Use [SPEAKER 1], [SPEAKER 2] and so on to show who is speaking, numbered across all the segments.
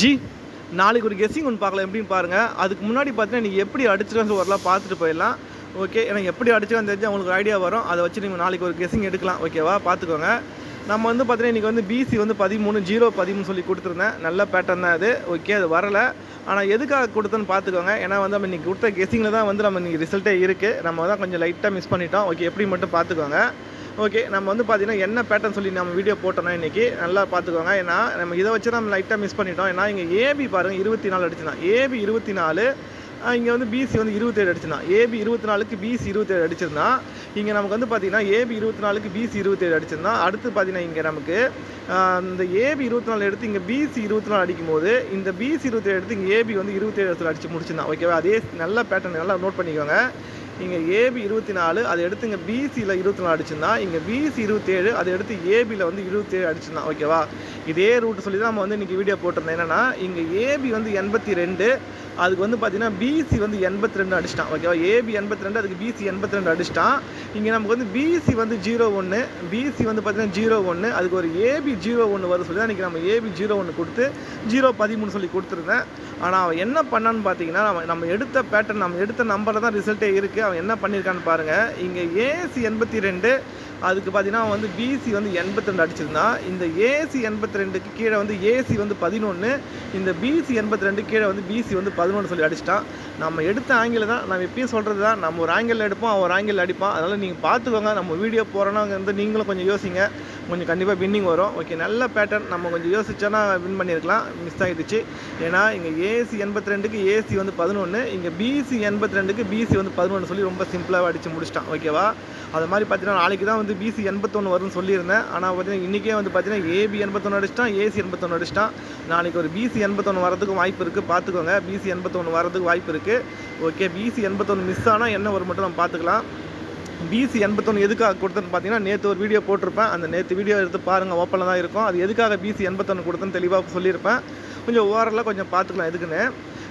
[SPEAKER 1] G நாளைக்கு ஒரு guessing ஒன்று பார்க்கலாம் எப்படின்னு பாருங்கள். அதுக்கு முன்னாடி பார்த்தீங்கன்னா நீங்கள் எப்படி அடிச்சிருக்கன்னு வரலாம் பார்த்துட்டு போயிடலாம். ஓகே, எனக்கு எப்படி அடிச்சிருக்கான்னு தெரிஞ்சு உங்களுக்கு ஒரு ஐடியா வரும். அதை வச்சு நீங்கள் நாளைக்கு ஒரு கெஸ்ஸிங் எடுக்கலாம். ஓகேவா, பார்த்துக்கோங்க. நம்ம வந்து பார்த்தீங்கன்னா இன்றைக்கி வந்து பிசி வந்து 13 சொல்லி கொடுத்துருந்தேன். நல்ல பேட்டர்ன் தான் அது. ஓகே, அது வரலை. ஆனால் எதுக்காக கொடுத்தோன்னு பார்த்துக்கோங்க. ஏன்னா வந்து நம்ம இன்றைக்கி கொடுத்த கெஸ்ஸிங்கில் தான் வந்து நம்ம இன்றைக்கி ரிசல்ட்டே இருக்குது. நம்ம தான் கொஞ்சம் லைட்டாக மிஸ் பண்ணிட்டோம். ஓகே, எப்படி மட்டும் பார்த்துக்கோங்க. ஓகே, நம்ம வந்து பார்த்தீங்கன்னா என்ன பேட்டர்ன் சொல்லி நம்ம வீடியோ போட்டோம்னா இன்றைக்கி நல்லா பார்த்துக்கோங்க. ஏன்னா நம்ம இதை வச்சு நம்ம லைட்டாக மிஸ் பண்ணிட்டோம். ஏன்னா இங்கே ஏபி பாருங்கள் 24 அடிச்சுதான். ஏபி 24, இங்கே வந்து பிசி வந்து 27 அடிச்சுதான். AB 24க்கு PC 27 அடிச்சிருந்தான். இங்கே நமக்கு வந்து பார்த்திங்கன்னா ஏபி 24க்கு பிசி 27 அடிச்சிருந்தான். அடுத்து பார்த்திங்கன்னா இங்கே நமக்கு இந்த ஏபி 24 எடுத்து இங்கே பிசி 24 அடிக்கும் போது இந்த பிசி 27 எடுத்து இங்கே ஏபி வந்து 27 அடித்து முடிச்சிருந்தான். ஓகேவா, அதே நல்ல பேட்டர்ன் நல்லா நோட் பண்ணிக்கோங்க. இங்கே ஏபி 24 அதை எடுத்து இங்கே பிசியில் 24 அடிச்சிருந்தான். இங்கே பிசி 27 அதை எடுத்து ஏபியில் வந்து 27 அடிச்சிருந்தான். ஓகேவா, இதே ரூட் சொல்லி தான் நம்ம வந்து இன்றைக்கி வீடியோ போட்டிருந்தோம். என்னென்னா இங்கே ஏபி வந்து 82, அதுக்கு வந்து பார்த்திங்கன்னா பிசி வந்து 82 அடிச்சிட்டான். ஓகேவா, ஏபி 82, அதுக்கு பிசி 82 அடிச்சிட்டான். இங்கே நமக்கு வந்து பிசி வந்து 01, பிசி வந்து பார்த்திங்கன்னா 01, அதுக்கு ஒரு ஏபி 01 வருது சொல்லி தான் இன்றைக்கி நம்ம ஏபி 01 கொடுத்து 013 சொல்லி கொடுத்துருந்தேன். ஆனால் அவன் என்ன பண்ணான்னு பார்த்தீங்கன்னா நம்ம எடுத்த பேட்டர்ன், நம்ம எடுத்த நம்பரில் தான் ரிசல்ட்டே இருக்குது. அவன் என்ன பண்ணியிருக்கான்னு பாருங்கள். இங்கே ஏசி 82, அதுக்கு பார்த்தீங்கன்னா அவன் வந்து பிசி வந்து 82 அடிச்சிருந்தான். இந்த ஏசி 82க்கு கீழே வந்து ஏசி வந்து 11, இந்த பிசி 82 கீழே வந்து பிசி வந்து 11 சொல்லி அடிச்சிட்டான். நம்ம எடுத்த ஆங்கிள் தான், நம்ம எப்பயும் சொல்கிறது தான், நம்ம ஒரு ஆங்கிள் எடுப்போம், அவன் ஒரு ஆங்கிள் அடிப்பான். அதனால் நீங்கள் பார்த்துக்கோங்க. நம்ம வீடியோ போகிறோன்னா வந்து நீங்களும் கொஞ்சம் யோசிங்க, கொஞ்சம் கண்டிப்பாக வின்னிங் வரும். ஓகே, நல்ல பேட்டர்ன். நம்ம கொஞ்சம் யோசிச்சோன்னா வின் பண்ணியிருக்கலாம். மிஸ் ஆகிடுச்சு. ஏன்னா இங்கே ஏசி 82க்கு ஏசி வந்து 11, இங்கே பிசி 82க்கு பிசி வந்து 11 சொல்லி ரொம்ப சிம்பிளாக அடித்து முடிச்சிட்டான். ஓகேவா, அது மாதிரி பார்த்தீங்கன்னா நாளைக்கு தான் வந்து பிசி 81 வரும்னு சொல்லியிருந்தேன். ஆனால் பார்த்தீங்கன்னா இன்றைக்கே வந்து பார்த்தீங்கன்னா ஏபி 81 அடிச்சிட்டான், ஏசி 81 அடிச்சிட்டான். நாளைக்கு ஒரு பிசி 81 வரதுக்கு வாய்ப்பு இருக்குது. பார்த்துக்கோங்க, பிசி 81 வரதுக்கு வாய்ப்பு இருக்குது. ஓகே, பிசி 81 மிஸ் ஆனால் என்ன வரும் மட்டும் நம்ம பார்த்துக்கலாம். பிசி 81 எதுக்காக கொடுத்தேன்னு பார்த்தீங்கன்னா நேற்று ஒரு வீடியோ போட்டிருப்பேன். அந்த நேற்று வீடியோ எடுத்து பாருங்கள், ஓப்பனில் தான் இருக்கும். அது எதுக்காக பிசி 81 கொடுத்தேன்னு தெளிவாக சொல்லியிருப்பேன். கொஞ்சம் ஓவரலாக கொஞ்சம் பார்த்துக்கலாம் எதுக்குன்னு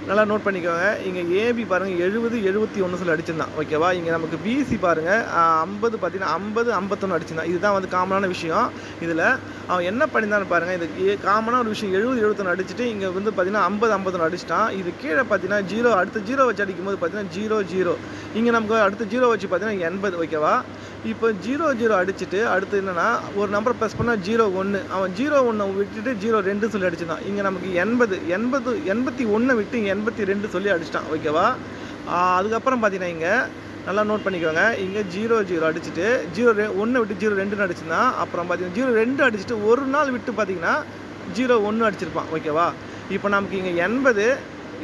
[SPEAKER 1] நல்லா நோட் பண்ணிக்கோங்க. இங்கே ஏபி பாருங்கள் 70 71 சொல்லி அடிச்சிருந்தான். ஓகேவா, இங்கே நமக்கு பிசி பாருங்கள் 50 பார்த்தீங்கன்னா 50 51 அடிச்சிருந்தான். இதுதான் வந்து காமனான விஷயம். இதில் அவன் என்ன பண்ணியிருந்தான்னு பாருங்கள். இது காமனான ஒரு விஷயம். 70 71 அடிச்சுட்டு இங்கே வந்து பார்த்தீங்கன்னா 50 51 அடிச்சிட்டான். இது கீழே பார்த்தீங்கன்னா 0, அடுத்த 0 வச்சு அடிக்கும்போது பார்த்தீங்கன்னா 0 0, இங்கே நமக்கு அடுத்த 0 வச்சு பார்த்தீங்கன்னா 80. ஓகேவா, இப்போ 0 0 அடிச்சுட்டு அடுத்து என்னென்னா ஒரு நம்பர் ப்ரெஸ் பண்ணால் 01, அவன் 01 விட்டுட்டு 02 சொல்லி அடிச்சிருந்தான். இங்கே நமக்கு 81 விட்டு 82 சொல்லி அடிச்சிட்டான். ஓகேவா, அதுக்கப்புறம் பார்த்தீங்கன்னா இங்கே நல்லா நோட் பண்ணிக்கோங்க. இங்கே 0 0 அடிச்சுட்டு 01 விட்டு 02 அடிச்சுருந்தான். அப்புறம் பார்த்தீங்கன்னா 02 அடிச்சுட்டு ஒரு நாள் விட்டு பார்த்தீங்கன்னா 01 அடிச்சிருப்பான். ஓகேவா, இப்போ நமக்கு இங்கே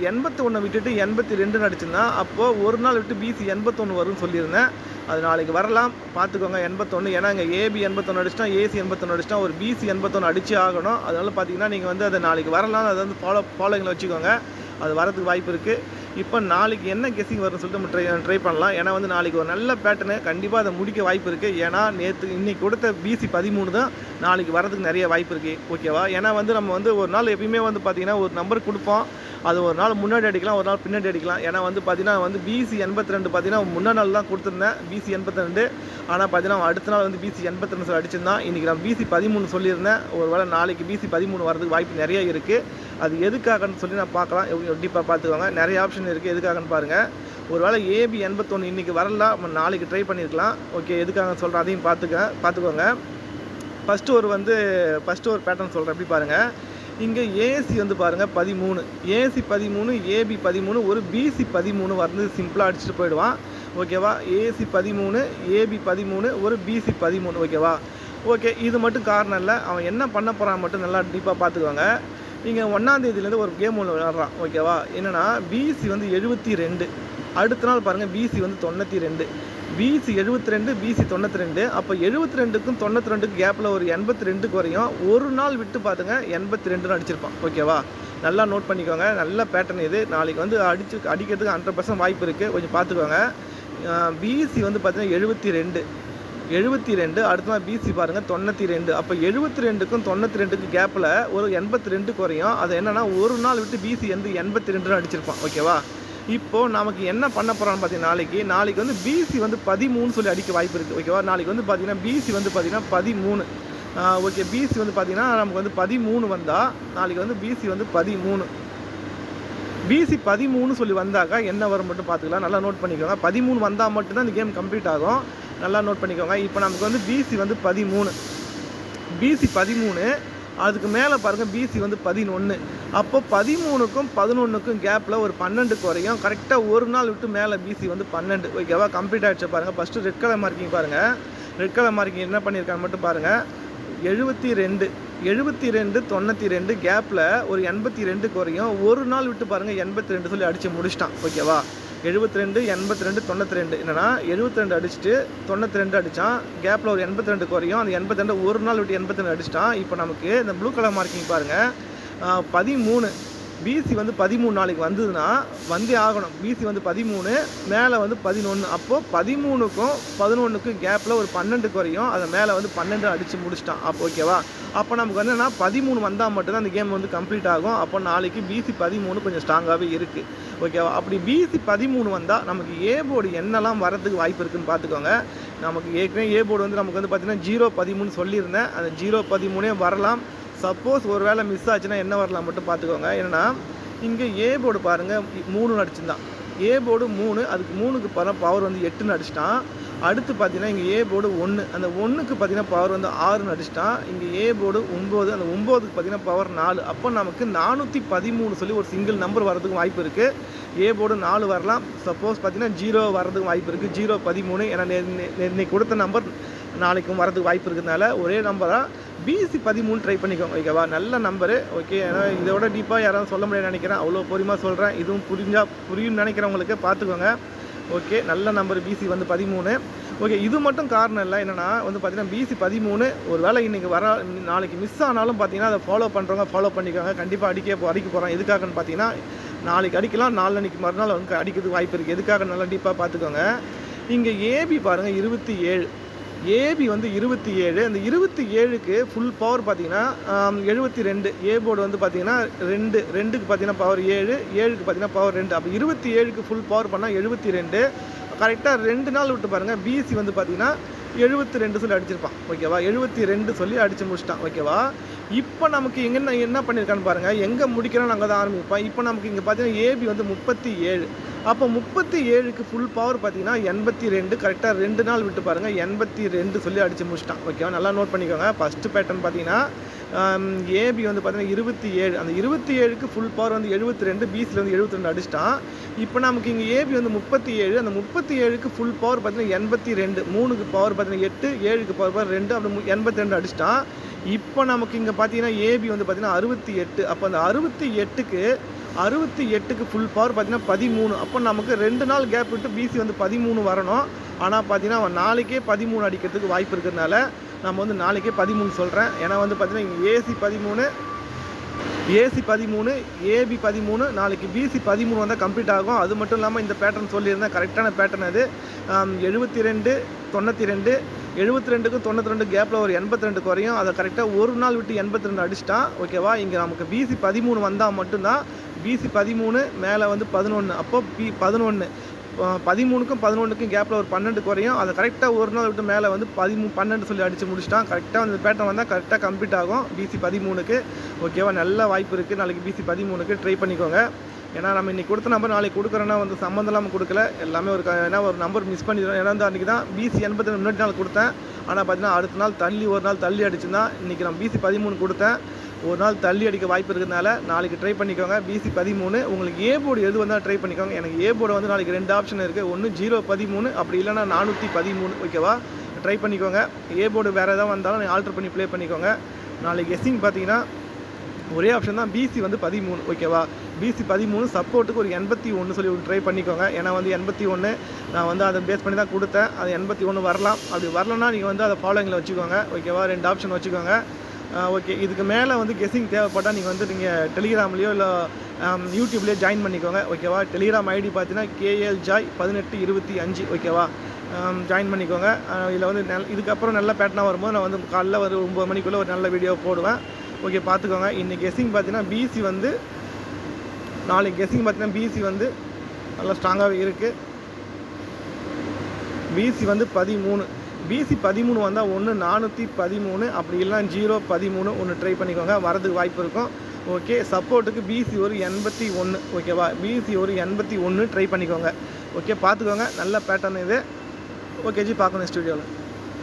[SPEAKER 1] 81 விட்டுட்டு 82 அடிச்சிருந்தான். அப்போது ஒரு நாள் விட்டு பிசி 81 வரும்னு சொல்லியிருந்தேன். அது நாளைக்கு வரலாம், பார்த்துக்கோங்க. 81, ஏன்னா இங்கே ஏபி 81 அடிச்சிட்டான், ஏசி 81 அடிச்சிட்டான், ஒரு பிசி 81 அடிச்சு ஆகணும். அதனால் பார்த்தீங்கன்னா நீங்கள் வந்து அதை நாளைக்கு வரலாம். அதை வந்து ஃபாலோயிங்கில் வச்சுக்கோங்க. அது வரதுக்கு வாய்ப்பு இருக்குது. இப்போ நாளைக்கு என்ன கெஸ்ஸிங் வரும்னு சொல்லிட்டு நம்ம ட்ரை பண்ணலாம். ஏன்னா வந்து நாளைக்கு ஒரு நல்ல பேட்டர்னு கண்டிப்பாக அதை முடிக்க வாய்ப்பு இருக்குது. ஏன்னா இன்றைக்கி கொடுத்த பிசி 13 தான் நாளைக்கு வரதுக்கு நிறைய வாய்ப்பு இருக்குது. ஓகேவா, ஏன்னா வந்து நம்ம வந்து ஒரு நாள் எப்பயுமே வந்து பார்த்திங்கன்னா ஒரு நம்பர் கொடுப்போம். அது ஒரு நாள் முன்னாடி அடிக்கலாம், ஒரு நாள் பின்னாடி அடிக்கலாம். ஏன்னா வந்து பார்த்தீங்கன்னா வந்து பிசி 82 பார்த்தீங்கன்னா முன்னாடி நாள் தான் கொடுத்துருந்தேன் பிசி 82. ஆனால் பார்த்தீங்கன்னா அடுத்த நாள் வந்து பிசி 82 சொல்லி அடிச்சிருந்தான். இன்றைக்கி நான் பிசி 13 சொல்லியிருந்தேன். ஒரு வேளை நாளைக்கு பிசி 13 வரதுக்கு வாய்ப்பு நிறைய இருக்குது. அது எதுக்காகன்னு சொல்லி நான் பார்க்கலாம். டீப்பாக பார்த்துக்கோங்க. நிறைய ஆப்ஷன் இருக்குது. எதுக்காகன்னு பாருங்கள். ஒரு வேளை ஏபி 81 இன்றைக்கி வரலாம், நம்ம நாளைக்கு ட்ரை பண்ணியிருக்கலாம். ஓகே, எதுக்காக சொல்கிறேன் அதையும் பார்த்துக்கோங்க. ஃபஸ்ட்டு ஒரு பேட்டர்ன் சொல்கிறேன். எப்படி பாருங்கள். இங்கே ஏசி வந்து பாருங்கள் 13, ஏசி 13, ஏபி 13, ஒரு பிசி 13 வந்து சிம்பிளாக அடிச்சுட்டு போயிடுவான். ஓகேவா, ஏசி 13, ஏபி 13, ஒரு பிசி 13. ஓகேவா, ஓகே, இது மட்டும் காரணம் இல்லை. அவன் என்ன பண்ண போகிறான் மட்டும் நல்லா டீப்பாக பார்த்துக்கோங்க. இங்கே 1ஆம் தேதியிலேருந்து ஒரு கேம் ஒன்று விளையாடுறான். ஓகேவா, என்னென்னா பிசி வந்து 72, அடுத்த நாள் பாருங்கள் பிசி வந்து 92, பிசி 72, பிசி 92. அப்போ 72க்கும் 92க்கும் கேப்பில் ஒரு 82 குறையும். ஒரு நாள் விட்டு பார்த்துங்க 82 அடிச்சிருப்பான். ஓகேவா, நல்லா நோட் பண்ணிக்கோங்க. நல்ல பேட்டர்ன் இது. நாளைக்கு வந்து அடிக்கிறதுக்கு 100% வாய்ப்பு இருக்குது. கொஞ்சம் பார்த்துக்கோங்க. பிசி வந்து பார்த்தீங்கன்னா 72, அடுத்த நாள் பிசி பாருங்கள் 92. அப்போ 72க்கும் 92க்கும் கேப்பில் ஒரு 82 குறையும். அது என்னென்னா ஒரு நாள் விட்டு பிசி வந்து 82 அடிச்சிருப்பான். ஓகேவா, இப்போது நமக்கு என்ன பண்ண போகிறான்னு பார்த்தீங்கன்னா நாளைக்கு வந்து பிசி வந்து 13 சொல்லி அடிக்க வாய்ப்பு இருக்குது. ஓகேவா, நாளைக்கு வந்து பார்த்தீங்கன்னா பிசி வந்து பார்த்தீங்கன்னா 13 ஓகே, பிசி வந்து பார்த்தீங்கன்னா நமக்கு வந்து 13 வந்தால் நாளைக்கு வந்து பிசி வந்து 13. பிசி 13 சொல்லி வந்தாக்கா என்ன வரும் மட்டும் பார்த்துக்கலாம். நல்லா நோட் பண்ணிக்கோங்க. 13 வந்தால் மட்டும்தான் இந்த கேம் கம்ப்ளீட் ஆகும். நல்லா நோட் பண்ணிக்கோங்க. இப்போ நமக்கு வந்து பிசி வந்து 13, பிசி 13, அதுக்கு மேலே பாருங்கள் பிசி வந்து 11. அப்போ 13க்கும் 11க்கும் கேப்பில் ஒரு 12 குறையும். கரெக்டாக ஒரு நாள் விட்டு மேலே பிசி வந்து 12. ஓகேவா, கம்ப்ளீட் ஆகிடுச்சு பாருங்கள். ஃபஸ்ட்டு ரெட் கலர் மார்க்கிங் பாருங்கள். ரெட் கலர் மார்க்கிங் என்ன பண்ணியிருக்காங்க மட்டும் பாருங்கள். 72 92 கேப்பில் ஒரு 82 குறையும். ஒரு நாள் விட்டு பாருங்கள் 82 சொல்லி அடித்து முடிச்சிட்டான். ஓகேவா, 72 82 92 என்னன்னா 72 அடிச்சுட்டு 92 அடித்தான். கேப்பில் ஒரு 82 குறையும். அந்த 82 ஒரு நாள் விட்டு 82 அடிச்சிட்டான். இப்போ நமக்கு இந்த ப்ளூ கலர் மார்க்கிங் பாருங்கள். 13 பிசி வந்து 13 நாளைக்கு வந்ததுன்னா வந்தே ஆகணும். பிசி வந்து 13, மேலே வந்து 11. அப்போது 13க்கும் 11க்கும் கேப்பில் ஒரு 12 குறையும். அதை மேலே வந்து 12 அடித்து முடிச்சிட்டான். அப்போ ஓகேவா, அப்போ நமக்கு வந்து என்னன்னா 13 வந்தால் மட்டும்தான் அந்த கேம் வந்து கம்ப்ளீட் ஆகும். அப்போ நாளைக்கு பிசி 13 கொஞ்சம் ஸ்ட்ராங்காகவே இருக்குது. ஓகேவா, அப்படி பிசி 13 வந்தால் நமக்கு ஏ போர்டு என்னெல்லாம் வரதுக்கு வாய்ப்பு இருக்குதுன்னு பார்த்துக்கோங்க. நமக்கு ஏற்கனவே ஏ போர்டு வந்து நமக்கு வந்து பார்த்திங்கன்னா 0-13 சொல்லியிருந்தேன். அந்த 0-13 வரலாம். சப்போஸ் ஒரு வேளை மிஸ் ஆச்சுன்னா என்ன வரலாம் மட்டும் பார்த்துக்கோங்க. ஏன்னா இங்கே ஏ போர்டு பாருங்கள் 3 அடிச்சுருந்தான். ஏ போர்டு 3, அதுக்கு 3க்கு பவர் வந்து 8 அடிச்சிட்டான். அடுத்து பார்த்தீங்கன்னா இங்கே ஏ போர்டு 1, அந்த 1க்கு பார்த்தீங்கன்னா பவர் வந்து 6 அடிச்சிட்டான். இங்கே ஏ போர்டு 9, அந்த 9க்கு பார்த்தீங்கன்னா பவர் 4. அப்போ நமக்கு 413 சொல்லி ஒரு சிங்கிள் நம்பர் வரதுக்கு வாய்ப்பு இருக்குது. ஏ போர்டு 4 வரலாம். சப்போஸ் பார்த்தீங்கன்னா 0 வரதுக்கு வாய்ப்பு இருக்குது. 0-13 ஏன்னா இன்னைக்கு கொடுத்த நம்பர் நாளைக்கும் வரதுக்கு வாய்ப்பு இருக்கிறதுனால ஒரே நம்பராக பிசி 13 ட்ரை பண்ணிக்கோங்க. ஓகேவா, நல்ல நம்பரு. ஓகே, ஏன்னா இதோட டீப்பாக யாராவது சொல்ல முடியாது நினைக்கிறேன். அவ்வளோ பொறுமையாக சொல்கிறேன். இதுவும் புரியும்னு நினைக்கிறவங்களுக்கு பார்த்துக்கோங்க. ஓகே, நல்ல நம்பர் பிசி வந்து 13. ஓகே, இது மட்டும் காரணம் இல்லை. என்னென்னா வந்து பார்த்தீங்கன்னா பிசி 13 ஒரு வேளை இன்றைக்கி நாளைக்கு மிஸ் ஆனாலும் பார்த்தீங்கன்னா அதை ஃபாலோ பண்ணுறவங்க ஃபாலோ பண்ணிக்கோங்க. கண்டிப்பாக அடிக்க போகிறோம். எதுக்காகன்னு பார்த்தீங்கன்னா நாளைக்கு அடிக்கலாம், நாளைக்கு மறுநாள் வந்து அடிக்கிறதுக்கு வாய்ப்பு இருக்குது. எதுக்காக நல்லா டீப்பாக பார்த்துக்கோங்க. இங்கே ஏபி பாருங்கள் 27, ஏபி வந்து 27. அந்த 27க்கு ஃபுல் பவர் பார்த்தீங்கன்னா 72. ஏ போர்டு வந்து பார்த்தீங்கன்னா 2க்கு பார்த்தீங்கன்னா பவர் 7, 7க்கு பார்த்தீங்கன்னா பவர் 2. அப்போ 27க்கு ஃபுல் பவர் பண்ணால் 72. கரெக்டாக 2 நாள் விட்டு பாருங்கள் பிசி வந்து பார்த்தீங்கன்னா 72 சொல்லி அடிச்சிருப்பான். ஓகேவா, 72 சொல்லி அடித்து முடிச்சிட்டான். ஓகேவா, இப்போ நமக்கு என்ன பண்ணியிருக்கான்னு பாருங்கள். எங்கே முடிக்கிறோம் அங்கே தான் ஆரம்பிப்பான். இப்போ நமக்கு இங்கே பார்த்தீங்கன்னா ஏபி வந்து 37. அப்போ 37க்கு ஃபுல் பவர் பார்த்தீங்கன்னா 82. கரெக்டாக 2 நாள் விட்டு பாருங்கள் 82 சொல்லி அடித்து முடிச்சிட்டான். ஓகேவா, நல்லா நோட் பண்ணிக்கோங்க. ஃபஸ்ட்டு பேட்டர்ன் பார்த்தீங்கன்னா ஏபி வந்து பார்த்தீங்கன்னா 27. அந்த 27க்கு ஃபுல் பவர் வந்து 72, பிசியில் வந்து 72 அடிச்சிட்டான். இப்போ நமக்கு இங்கே ஏபி வந்து 37. அந்த 37க்கு ஃபுல் பவர் பார்த்தீங்கன்னா 82, 3க்கு பவர் பார்த்தீங்கன்னா 8, 7க்கு பவர் 2, அப்படி 82 அடிச்சிட்டான். இப்போ நமக்கு இங்கே பார்த்தீங்கன்னா ஏபி வந்து பார்த்தீங்கன்னா 68. அப்போ அந்த 68க்கு ஃபுல் பவர் பார்த்தீங்கன்னா 13. அப்போ நமக்கு 2 நாள் கேப் விட்டு பிசி வந்து 13 வரணும். ஆனால் பார்த்தீங்கன்னா அவன் நாளைக்கே 13 அடிக்கிறதுக்கு வாய்ப்பு இருக்கிறதுனால நம்ம வந்து நாளைக்கே 13 சொல்கிறேன். ஏன்னா வந்து பார்த்தீங்கன்னா இங்கே ஏசி 13, ஏபி 13, நாளைக்கு பிசி 13 வந்தால் கம்ப்ளீட் ஆகும். அது மட்டும் இல்லாமல் இந்த பேட்டர்ன் சொல்லியிருந்தேன், கரெக்டான பேட்டர்ன் அது. 72 92, 72க்கும் 92 கேப்பில் ஒரு 82 குறையும். அதை கரெக்டாக ஒரு நாள் விட்டு 82 அடிச்சிட்டான். ஓகேவா, இங்கே நமக்கு பிசி 13 வந்தால் மட்டும்தான் பிசி 13 மேலே வந்து 11. அப்போ 11, 13க்கும் 11க்கும் கேப்பில் ஒரு 12 குறையும். அதை கரெக்டாக ஒரு நாள் விட்டு மேலே வந்து 12 சொல்லி அடித்து முடிச்சிட்டான். கரெக்டாக அந்த பேட்டர்ன் வந்தால் கரெக்டாக கம்ப்ளீட் ஆகும் பிசி 13க்கு. ஓகேவா, நல்ல வாய்ப்பு இருக்குது. நாளைக்கு பிசி 13க்கு ட்ரை பண்ணிக்கோங்க. ஏன்னா நம்ம இன்றைக்கி கொடுத்த நம்பர் நாளைக்கு கொடுக்குறோன்னா வந்து சம்மந்தம் இல்லாமல் கொடுக்கல. எல்லாமே ஏன்னா ஒரு நம்பர் மிஸ் பண்ணிடுறோம். ஏன்னா வந்து அன்றைக்கி தான் பிசி 82 முன்னாடி நாள் கொடுத்தேன். ஆனால் பார்த்தீங்கன்னா அடுத்த நாள் ஒரு நாள் தள்ளி அடிச்சுன்னா இன்றைக்கி நான் பிசி 13 கொடுத்தேன். ஒரு நாள் தள்ளி அடிக்க வாய்ப்பு இருக்கிறதுனால நாளைக்கு ட்ரை பண்ணிக்கோங்க. பிசி 13. உங்களுக்கு ஏ போர்டு எது வந்தால் ட்ரை பண்ணிக்கோங்க. எனக்கு ஏ போர்டு வந்து நாளைக்கு 2 ஆப்ஷன் இருக்குது. ஒன்று 0-13, அப்படி இல்லைன்னா 413. ஓகேவா, ட்ரை பண்ணிக்கோங்க. ஏ போர்டு வேறு எதாவது வந்தாலும் நீங்கள் ஆல்ட்ரு பண்ணி ப்ளே பண்ணிக்கோங்க. நாளைக்கு கெஸ்ஸிங் பார்த்தீங்கன்னா ஒரே ஆப்ஷன் தான், பிசி வந்து 13. ஓகேவா, பிசி 13 சப்போர்ட்டுக்கு ஒரு 81 சொல்லி ட்ரை பண்ணிக்கோங்க. ஏன்னா வந்து 81 நான் வந்து அதை பேஸ் பண்ணி தான் கொடுத்தேன். அது 81 வரலாம். அப்படி வரலன்னா நீங்கள் வந்து அதை ஃபாலோயிங்கில் வச்சுக்கோங்க. ஓகேவா, 2 ஆப்ஷன் வச்சுக்கோங்க. ஓகே, இதுக்கு மேலே வந்து கெஸ்ஸிங் தேவைப்பட்டால் நீங்கள் டெலிகிராம்லேயோ இல்லை யூடியூப்லேயோ ஜாயின் பண்ணிக்கோங்க. ஓகேவா, டெலிகிராம் ஐடி பார்த்தீங்கன்னா KLJoy1825. ஓகேவா, ஜாயின் பண்ணிக்கோங்க. இதில் வந்து இதுக்கப்புறம் நல்ல பேட்டர்னாக வரும்போது நான் வந்து காலைல ஒரு 9 மணிக்குள்ளே ஒரு நல்ல வீடியோ போடுவேன். ஓகே, பார்த்துக்கோங்க. இன்றைக்கி கெஸ்ஸிங் பார்த்தீங்கன்னா பிசி வந்து நாளைக்கு கெஸ்ஸிங் பார்த்தீங்கன்னா பிசி வந்து நல்லா ஸ்ட்ராங்காகவே இருக்குது. பிசி வந்து 13. பிசி 13 வந்தால் ஒன்று 413, அப்படி இல்லைனா 013 ஒன்று ட்ரை பண்ணிக்கோங்க, வரதுக்கு வாய்ப்பு இருக்கும். ஓகே, சப்போர்ட்டுக்கு பிசி ஒரு 81, ஓகேவா, பிசி ஒரு 81 ட்ரை பண்ணிக்கோங்க. ஓகே, பார்த்துக்கோங்க, நல்ல பேட்டர்ன் இது. ஓகே ஜி, பார்க்கணும் நெக்ஸ்ட் வீடியோவில்.